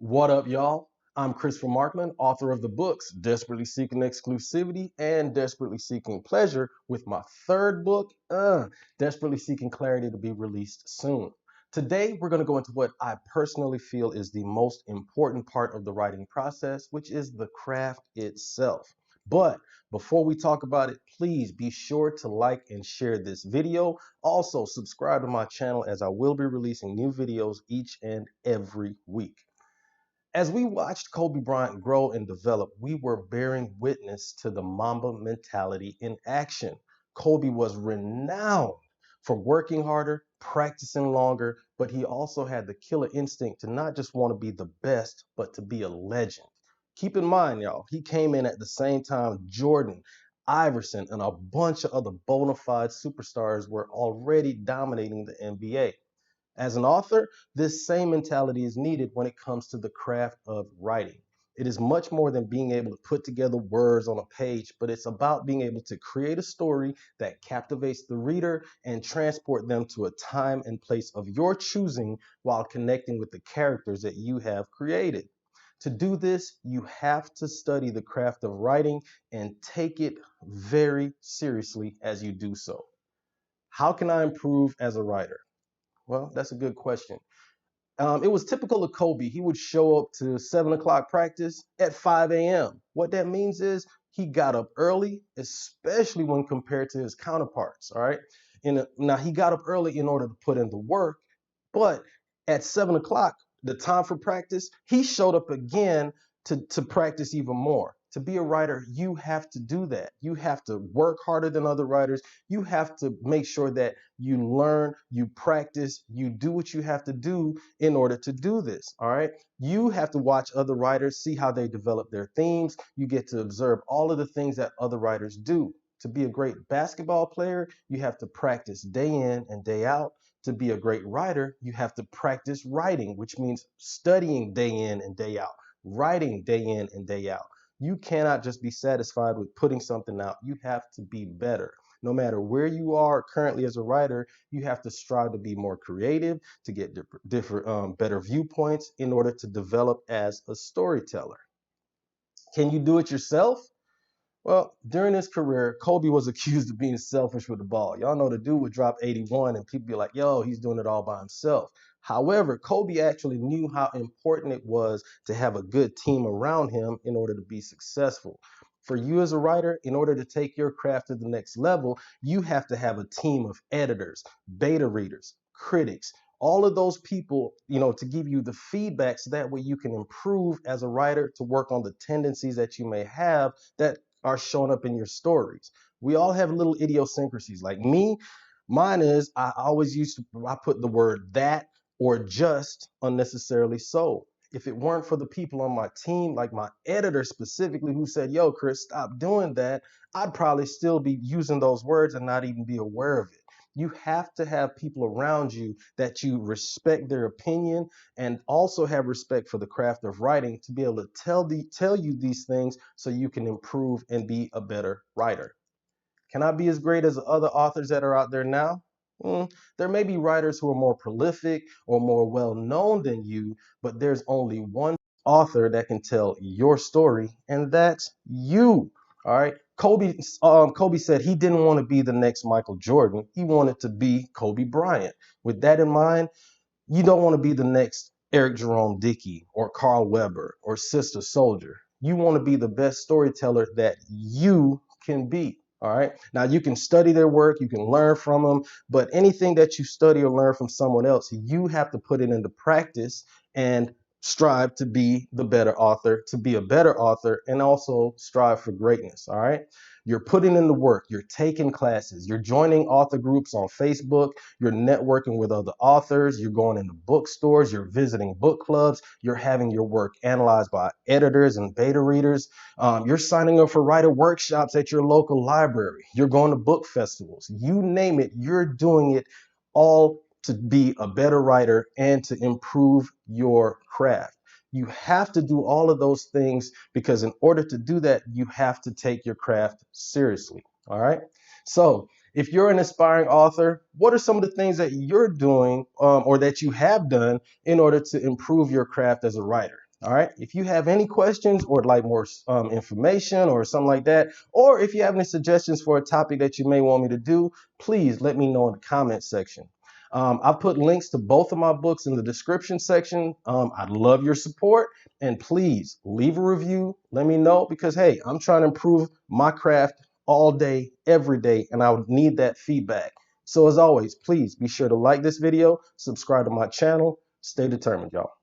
What up, y'all? I'm Chris from Markland, author of the books Desperately Seeking Exclusivity and Desperately Seeking Pleasure, with my third book, Desperately Seeking Clarity, to be released soon. Today, we're going to go into what I personally feel is the most important part of the writing process, which is the craft itself. But before we talk about it, please be sure to like and share this video. Also, subscribe to my channel as I will be releasing new videos each and every week. As we watched Kobe Bryant grow and develop, we were bearing witness to the Mamba mentality in action. Kobe was renowned for working harder, practicing longer, but he also had the killer instinct to not just want to be the best, but to be a legend. Keep in mind, y'all, he came in at the same time Jordan, Iverson, and a bunch of other bona fide superstars were already dominating the NBA. As an author, this same mentality is needed when it comes to the craft of writing. It is much more than being able to put together words on a page, but it's about being able to create a story that captivates the reader and transport them to a time and place of your choosing while connecting with the characters that you have created. To do this, you have to study the craft of writing and take it very seriously as you do so. How can I improve as a writer? Well, that's a good question. It was typical of Kobe. He would show up to 7 o'clock practice at 5 a.m. What that means is he got up early, especially when compared to his counterparts. All right. Now he got up early in order to put in the work, but at 7 o'clock, the time for practice, he showed up again to practice even more. To be a writer, you have to do that. You have to work harder than other writers. You have to make sure that you learn, you practice, you do what you have to do in order to do this. All right. You have to watch other writers, see how they develop their themes. You get to observe all of the things that other writers do. To be a great basketball player, you have to practice day in and day out. To be a great writer, you have to practice writing, which means studying day in and day out, writing day in and day out. You cannot just be satisfied with putting something out. You have to be better. No matter where you are currently as a writer, you have to strive to be more creative, to get better viewpoints in order to develop as a storyteller. Can you do it yourself? Well, during his career, Kobe was accused of being selfish with the ball. Y'all know the dude would drop 81 and people be like, yo, he's doing it all by himself. However, Kobe actually knew how important it was to have a good team around him in order to be successful. For you as a writer, in order to take your craft to the next level, you have to have a team of editors, beta readers, critics, all of those people, to give you the feedback so that way you can improve as a writer, to work on the tendencies that you may have that are showing up in your stories. We all have little idiosyncrasies. Like me, mine is I put the word that or just unnecessarily so. If it weren't for the people on my team, like my editor specifically, who said, yo, Chris, stop doing that, I'd probably still be using those words and not even be aware of it. You have to have people around you that you respect their opinion and also have respect for the craft of writing to be able to tell you these things so you can improve and be a better writer. Can I be as great as other authors that are out there now? There may be writers who are more prolific or more well known than you, but there's only one author that can tell your story, and that's you. All right. Kobe said he didn't want to be the next Michael Jordan. He wanted to be Kobe Bryant. With that in mind, you don't want to be the next Eric Jerome Dickey or Carl Weber or Sister Soldier. You want to be the best storyteller that you can be. All right. Now you can study their work, you can learn from them, but anything that you study or learn from someone else, you have to put it into practice and strive to be the better author, to be a better author, and also strive for greatness. All right. You're putting in the work, you're taking classes, you're joining author groups on Facebook, you're networking with other authors, you're going into bookstores, you're visiting book clubs, you're having your work analyzed by editors and beta readers. You're signing up for writer workshops at your local library. You're going to book festivals. You name it, you're doing it all to be a better writer and to improve your craft. You have to do all of those things because in order to do that, you have to take your craft seriously. All right. So if you're an aspiring author, what are some of the things that you're doing or that you have done in order to improve your craft as a writer? All right. If you have any questions or like more information or something like that, or if you have any suggestions for a topic that you may want me to do, please let me know in the comment section. I put links to both of my books in the description section. I'd love your support, and please leave a review. Let me know, because hey, I'm trying to improve my craft all day, every day, and I would need that feedback. So as always, please be sure to like this video, subscribe to my channel. Stay determined, y'all.